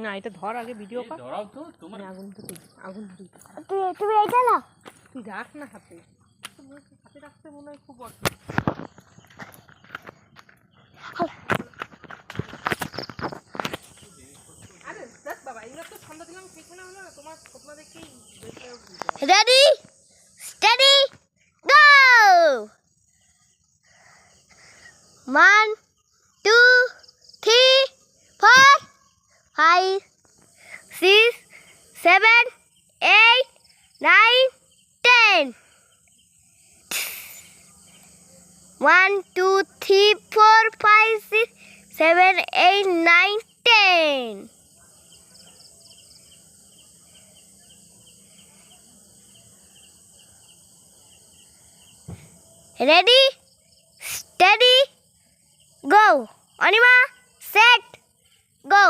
না এটা ধর আগে ভিডিও কর। ধরাও তো তোমার আগুন ধরে আগুন ধরে তুমি এটা না তুই রাখ না হাতে হাতে রাখতে মনে হয় খুব বড়। আরে দেখ বাবা এগুলো তো ঠান্ডা দিলাম খেয়ে হলো না তোমার দেখেই ready steady go 1 2 3 4 5 6 7 8 9 10 1 2 3 4 5 6 7 8 9 10 Ready, steady, go. Anima, set, go.